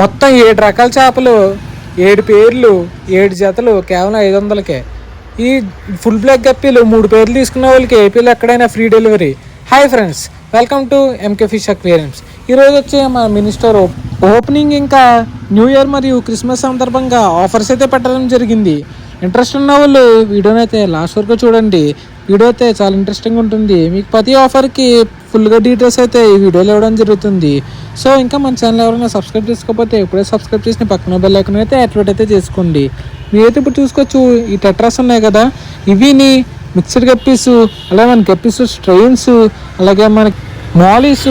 మొత్తం 7 రకాల చేపలు, 7 పేర్లు, 7 జతలు కేవలం 500కే. ఈ ఫుల్ బ్లాక్ గప్పీలు 3 పేర్లు తీసుకున్న వాళ్ళకి ఏపీలో ఎక్కడైనా free delivery. Hi friends, welcome to MK fish aquariums. ఈరోజు వచ్చి మన మినీ స్టోర్ ఓపెనింగ్ ఇంకా న్యూ ఇయర్ మరియు క్రిస్మస్ సందర్భంగా ఆఫర్స్ అయితే పెట్టడం జరిగింది. ఇంట్రెస్ట్ ఉన్న వాళ్ళు వీడియోని అయితే లాస్ట్ వరకు చూడండి. వీడియో అయితే చాలా ఇంట్రెస్టింగ్ ఉంటుంది. మీకు ప్రతి ఆఫర్కి ఫుల్గా డీటెయిల్స్ అయితే ఈ వీడియోలో ఇవ్వడం జరుగుతుంది. సో ఇంకా మన ఛానల్ ఎవరైనా సబ్స్క్రైబ్ చేసుకోకపోతే ఇప్పుడే సబ్స్క్రైబ్ చేసిన పక్కన బెల్ ఐకాన్ అయితే యాక్టివేట్ అయితే చేసుకోండి. మీరైతే ఇప్పుడు చూసుకోవచ్చు, ఈ టెట్రాస్ ఉన్నాయి కదా, ఇవిని మిక్స్డ్ గప్పీస్, అలాగే మన గప్పీస్ స్ట్రెయిన్స్, అలాగే మనకి మాలీస్,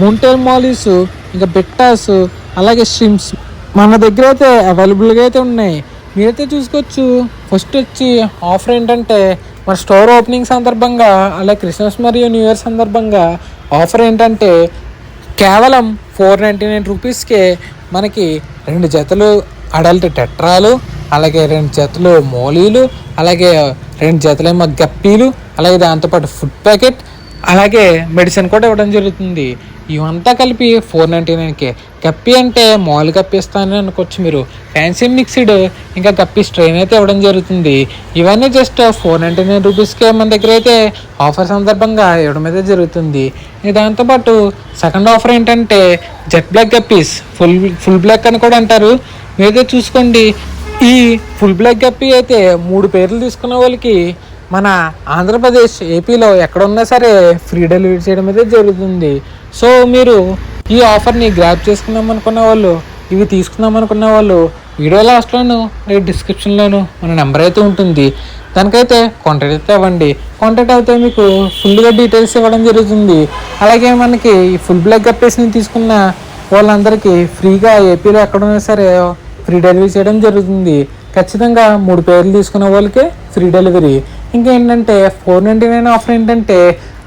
మూంటైల్ మాలీస్, ఇంకా బెట్టాస్, అలాగే షిమ్స్ మన దగ్గర అయితే అవైలబుల్గా అయితే ఉన్నాయి. మీరైతే చూసుకోవచ్చు. ఫస్ట్ వచ్చి ఆఫర్ ఏంటంటే మన స్టోర్ ఓపెనింగ్ సందర్భంగా, అలాగే క్రిస్మస్ మరియు న్యూ ఇయర్ సందర్భంగా ఆఫర్ ఏంటంటే కేవలం 499 రూపీస్కే మనకి 2 జతలు అడల్ట్ టెట్రాలు, అలాగే 2 జతలు మోలీలు, అలాగే 2 జతలేమో గప్పీలు, అలాగే దాంతోపాటు ఫుడ్ ప్యాకెట్, అలాగే మెడిసిన్ కూడా ఇవ్వడం జరుగుతుంది. ఇవంతా కలిపి 499కే. గప్పి అంటే మామూలు గప్పి ఇస్తానని అనుకోవచ్చు మీరు. ఫ్యాన్సీ మిక్స్డ్ ఇంకా గప్పి స్ట్రెయిన్ అయితే ఇవ్వడం జరుగుతుంది. ఇవన్నీ జస్ట్ 499 రూపీస్కే మన దగ్గర అయితే ఆఫర్ సందర్భంగా ఇవ్వడం అయితే జరుగుతుంది. దాంతోపాటు సెకండ్ ఆఫర్ ఏంటంటే jet black guppies, full black అని కూడా అంటారు. మీరైతే చూసుకోండి, ఈ ఫుల్ బ్లాక్ గప్పి అయితే 3 పేర్లు తీసుకున్న వాళ్ళకి మన ఆంధ్రప్రదేశ్, ఏపీలో ఎక్కడున్నా సరే ఫ్రీ డెలివరీ చేయడం అయితే జరుగుతుంది. సో మీరు ఈ ఆఫర్ని గ్రాప్ చేసుకుందాం అనుకున్న వాళ్ళు, ఇవి తీసుకుందాం అనుకున్న వాళ్ళు వీడియో లాస్ట్లోను లేదా డిస్క్రిప్షన్లోను మన నెంబర్ అయితే ఉంటుంది. దానికైతే కాంటాక్ట్ అయితే అవ్వండి. కాంటాక్ట్ అయితే మీకు ఫుల్గా డీటెయిల్స్ ఇవ్వడం జరుగుతుంది. అలాగే మనకి ఫుల్ బ్లాక్ గప్పీస్ని తీసుకున్న వాళ్ళందరికీ ఫ్రీగా ఏపీలో ఎక్కడున్నా సరే ఫ్రీ డెలివరీ చేయడం జరుగుతుంది. ఖచ్చితంగా 3 పేర్లు తీసుకున్న వాళ్ళకే ఫ్రీ డెలివరీ. ఇంకా ఏంటంటే 499 ఆఫర్ ఏంటంటే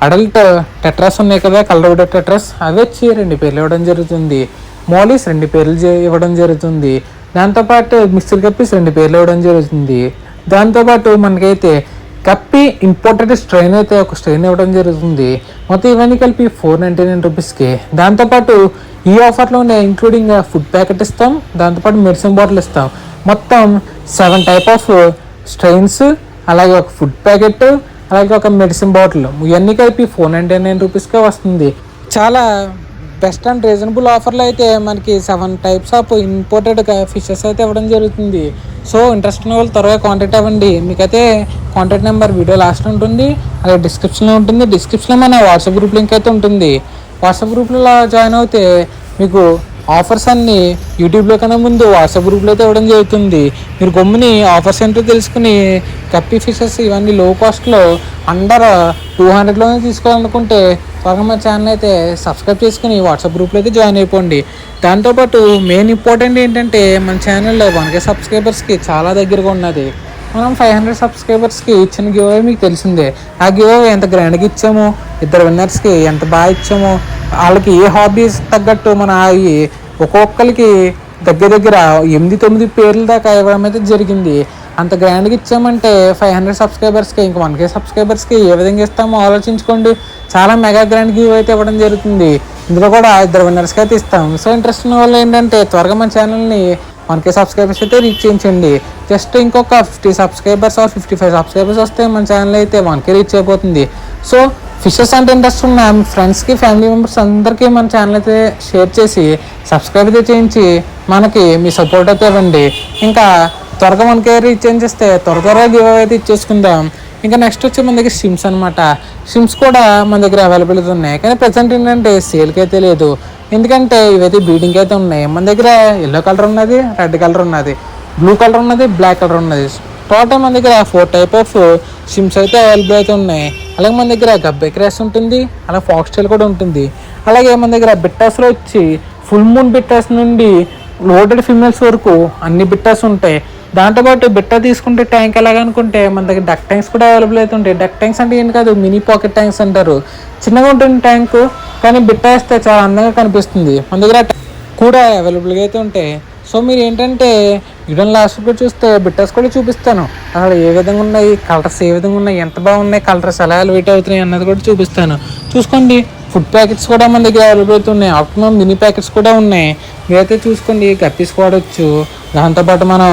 అడల్ట్ టెట్రాస్ ఉన్నాయి కదా, కలర్ టెట్రాస్, అవి వచ్చి 2 పేర్లు ఇవ్వడం జరుగుతుంది. మోలీస్ 2 పేర్లు ఇవ్వడం జరుగుతుంది. దాంతోపాటు మిక్స్డ్ గప్పీస్ 2 పేర్లు ఇవ్వడం జరుగుతుంది. దాంతోపాటు మనకైతే గప్పి ఇంపోర్టెడ్ స్ట్రెయిన్ అయితే ఒక స్ట్రెయిన్ ఇవ్వడం జరుగుతుంది. మొత్తం ఇవన్నీ కలిపి 499 రూపీస్కి. దాంతోపాటు ఈ ఆఫర్లోనే ఇంక్లూడింగ్ ఫుడ్ ప్యాకెట్ ఇస్తాం, దాంతోపాటు మెడిసిన్ బాటిల్ ఇస్తాం. మొత్తం 7 టైప్ ఆఫ్ స్ట్రెయిన్స్, అలాగే ఒక ఫుడ్ ప్యాకెట్, అలాగే ఒక మెడిసిన్ బాటిల్, ఇవన్నీ కలిపి 499 రూపీస్కే వస్తుంది. చాలా బెస్ట్ అండ్ రీజనబుల్ ఆఫర్లో అయితే మనకి 7 టైప్స్ ఆఫ్ ఇంపోర్టెడ్ ఫిషెస్ అయితే ఇవ్వడం జరుగుతుంది. సో ఇంట్రెస్ట్ ఉన్న వాళ్ళు త్వరగా కాంటాక్ట్ అవ్వండి. మీకైతే కాంటాక్ట్ నెంబర్ వీడియో లాస్ట్ ఉంటుంది, అలాగే డిస్క్రిప్షన్లో ఉంటుంది. డిస్క్రిప్షన్లో మన వాట్సాప్ గ్రూప్ లింక్ అయితే ఉంటుంది. వాట్సాప్ గ్రూప్లో జాయిన్ అవుతే మీకు ఆఫర్స్ అన్నీ యూట్యూబ్లో కన్నా ముందు వాట్సాప్ గ్రూప్లో అయితే ఇవ్వడం జరుగుతుంది. మీరు గమ్ముని ఆఫర్స్ ఏంటో తెలుసుకుని గప్పీ ఫిషెస్ ఇవన్నీ లో కాస్ట్లో అండర్ 200లోనే తీసుకోవాలనుకుంటే త్వరగా మన ఛానల్ అయితే సబ్స్క్రైబ్ చేసుకుని వాట్సాప్ గ్రూప్లో అయితే జాయిన్ అయిపోండి. దాంతోపాటు మెయిన్ ఇంపార్టెంట్ ఏంటంటే మన ఛానల్లో 1K సబ్స్క్రైబర్స్కి చాలా దగ్గరగా ఉన్నది. మనం 500 సబ్స్క్రైబర్స్కి ఇచ్చిన గివ్ అవే మీకు తెలిసిందే. ఆ గివ్ అవే ఎంత గ్రాండ్గా ఇచ్చామో, 2 విన్నర్స్కి ఎంత బాగా ఇచ్చామో, వాళ్ళకి ఏ హాబీస్ తగ్గట్టు మన అవి ఒక్కొక్కరికి దగ్గర 8-9 పేర్ల దాకా ఇవ్వడం అయితే జరిగింది. అంత గ్రాండ్గా ఇచ్చామంటే 500 సబ్స్క్రైబర్స్కి, ఇంకా 1K సబ్స్క్రైబర్స్కి ఏ విధంగా ఇస్తామో ఆలోచించుకోండి. చాలా మెగా గ్రాండ్ గివ్ అయితే ఇవ్వడం జరుగుతుంది. ఇందులో కూడా 2 విన్నర్స్కి అయితే ఇస్తాం. సో ఇంట్రెస్ట్ ఉన్న వాళ్ళు ఏంటంటే త్వరగా మన ఛానల్ని 1K సబ్స్క్రైబర్స్ అయితే రీచ్ చేయించండి. జస్ట్ ఇంకొక 50 సబ్స్క్రైబర్స్ ఆర్ 55 సబ్స్క్రైబర్స్ వస్తే మన ఛానల్ అయితే 1K రీచ్ అయిపోతుంది. సో ఫిషెస్ అంటే ఇంట్రెస్ట్ ఉన్న మీ ఫ్రెండ్స్కి, ఫ్యామిలీ మెంబర్స్ అందరికీ మన ఛానల్ అయితే షేర్ చేసి సబ్స్క్రైబ్ అయితే చేయించి మనకి మీ సపోర్ట్ అయితే ఇవ్వండి. ఇంకా త్వరగా 1K రీచ్ చేయించేస్తే త్వరగా గివ్ అవే అయితే ఇచ్చేసుకుందాం. ఇంకా నెక్స్ట్ వచ్చి మన దగ్గర సిమ్స్ అనమాట. సిమ్స్ కూడా మన దగ్గర అవైలబిలిటీ ఉన్నాయి, కానీ ప్రజెంట్ ఏంటంటే సేల్కి అయితే లేదు. ఎందుకంటే ఇవైతే బ్రీడింగ్ అయితే ఉన్నాయి. మన దగ్గర ఎల్లో కలర్ ఉన్నది, రెడ్ కలర్ ఉన్నది, బ్లూ కలర్ ఉన్నది, బ్లాక్ కలర్ ఉన్నది. టోటల్ మన దగ్గర 4 టైప్ ఆఫ్ సిమ్స్ అయితే అవైలబుల్ అయితే ఉన్నాయి. అలాగే మన దగ్గర గబ్బే క్రాస్ ఉంటుంది, అలాగే ఫాక్స్ టైల్ కూడా ఉంటుంది. అలాగే మన దగ్గర బిట్టాస్లో వచ్చి ఫుల్ మూన్ బిట్టాస్ నుండి లోడెడ్ ఫిమేల్స్ వరకు అన్ని బిట్టాస్ ఉంటాయి. దాంతోపాటు బిట్ట తీసుకుంటే ట్యాంక్ ఎలాగనుకుంటే మన దగ్గర డక్ ట్యాంక్స్ కూడా అవైలబుల్ అయితే ఉంటాయి. డక్ ట్యాంక్స్ అంటే ఏం కాదు, మినీ పాకెట్ ట్యాంక్స్ అంటారు. చిన్నగా ఉంటుంది ట్యాంకు, కానీ బిట్ట వేస్తే చాలా అందంగా కనిపిస్తుంది. మన దగ్గర కూడా అవైలబుల్గా అయితే ఉంటాయి. సో మీరు ఏంటంటే వీడియో లాస్ట్లో చూస్తే బిట్టాస్ కూడా చూపిస్తాను. అసలు ఏ విధంగా ఉన్నాయి, కలర్స్ ఏ విధంగా ఉన్నాయి, ఎంత బాగున్నాయి, కలర్స్ ఎలా వెయిట్ అవుతున్నాయి అన్నది కూడా చూపిస్తాను. చూసుకోండి. ఫుడ్ ప్యాకెట్స్ కూడా మన దగ్గర అవైలబుల్ అవుతున్నాయి. ఆఫ్టర్నూన్ మినీ ప్యాకెట్స్ కూడా ఉన్నాయి. మీరైతే చూసుకోండి, గప్పీస్కి వాడచ్చు, దాంతోపాటు మనం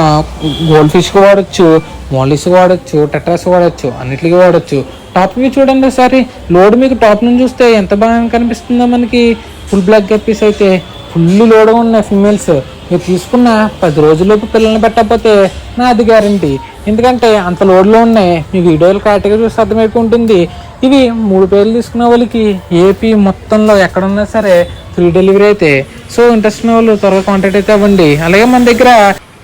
గోల్డ్ ఫిష్కి వాడచ్చు, మోలీస్కి వాడచ్చు, టెట్రాస్ వాడచ్చు, అన్నిటికీ వాడచ్చు. టాప్ వ్యూ చూడండి ఒకసారి. లోడ్ మీకు టాప్ నుంచి చూస్తే ఎంత బాగా కనిపిస్తుందో మనకి. ఫుల్ బ్లాక్ గప్పీస్ అయితే ఫుల్ లోడ్గా ఉన్నాయి ఫిమేల్స్. మీరు తీసుకున్న 10 రోజుల్లోపు పిల్లల్ని పెట్టకపోతే నాది గ్యారంటీ. ఎందుకంటే అంత లోడ్లో ఉన్నాయి. మీకు వీడియోలు కరెక్ట్గా చూస్తే అర్థమైపోతుంది. ఇవి 3 పేర్లు తీసుకున్న వాళ్ళకి ఏపీ మొత్తంలో ఎక్కడున్నా సరే ఫ్రీ డెలివరీ అయితే. సో ఇంట్రెస్ట్ ఉన్న వాళ్ళు త్వరగా కాంటాక్ట్ అయితే అవ్వండి. అలాగే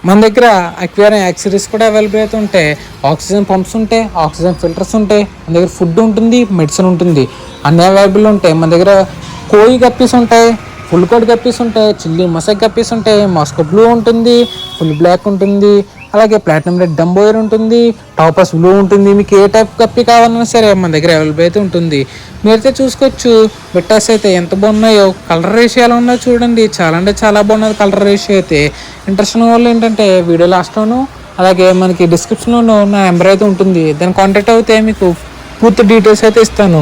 మన దగ్గర అక్వేరియం యాక్సెసరీస్ కూడా అవైలబుల్ అయితే ఉంటాయి. ఆక్సిజన్ పంప్స్ ఉంటాయి, ఆక్సిజన్ ఫిల్టర్స్ ఉంటాయి, మన దగ్గర ఫుడ్ ఉంటుంది, మెడిసిన్ ఉంటుంది, అన్నీ అవైలబుల్ ఉంటాయి. మన దగ్గర కోయి గప్పీస్ ఉంటాయి, ఫుల్ కోడ్ గప్పీస్ ఉంటాయి, చిల్లీ మొసైక్ గప్పీస్ ఉంటాయి, మాస్కో బ్లూ ఉంటుంది, ఫుల్ బ్లాక్ ఉంటుంది, అలాగే ప్లాటినం రెడ్ డంబోయర్ ఉంటుంది, టాపస్ బ్లూ ఉంటుంది. మీకు ఏ టైప్ గప్పి కావాలన్నా సరే మన దగ్గర అవైలబుల్ అయితే ఉంటుంది. మీరైతే చూసుకోవచ్చు. బిట్టాస్ అయితే ఎంత బాగున్నాయో. కలర్ రేషియో ఎలా ఉన్నాయో చూడండి. చాలా అంటే చాలా బాగున్నది కలర్ రేషియో అయితే. ఇంట్రెస్ట్ ఉన్న వాళ్ళు ఏంటంటే వీడియో లాస్ట్లోను అలాగే మనకి డిస్క్రిప్షన్లోనూ నా నెంబర్ అయితే ఉంటుంది. దాన్ని కాంటాక్ట్ అయితే మీకు పూర్తి డీటెయిల్స్ అయితే ఇస్తాను.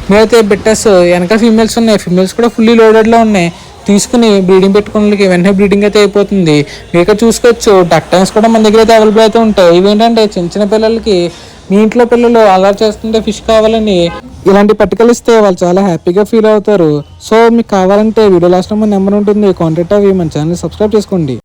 మీరైతే బిట్టస్ వెనక ఫీమేల్స్ ఉన్నాయి, ఫీమేల్స్ కూడా ఫుల్లీ లోడెడ్లో ఉన్నాయి. తీసుకుని బ్రీడింగ్ పెట్టుకున్నకి వెంటనే బ్రీడింగ్ అయితే అయిపోతుంది. మీకు చూసుకోవచ్చు. డక్ ట్యాంక్స్ కూడా మన దగ్గర అయితే అవైలబుల్ అయితే ఉంటాయి. ఇవేంటంటే చిన్న పిల్లలకి, మీ ఇంట్లో పిల్లలు అలా చేస్తుంటే ఫిష్ కావాలని ఇలాంటి పట్టుకలు ఇస్తే వాళ్ళు చాలా హ్యాపీగా ఫీల్ అవుతారు. సో మీకు కావాలంటే వీడియో లాస్ట్లో మన నెంబర్ ఉంటుంది, కాంటాక్ట్ అవి మన ఛానల్ సబ్స్క్రైబ్ చేసుకోండి.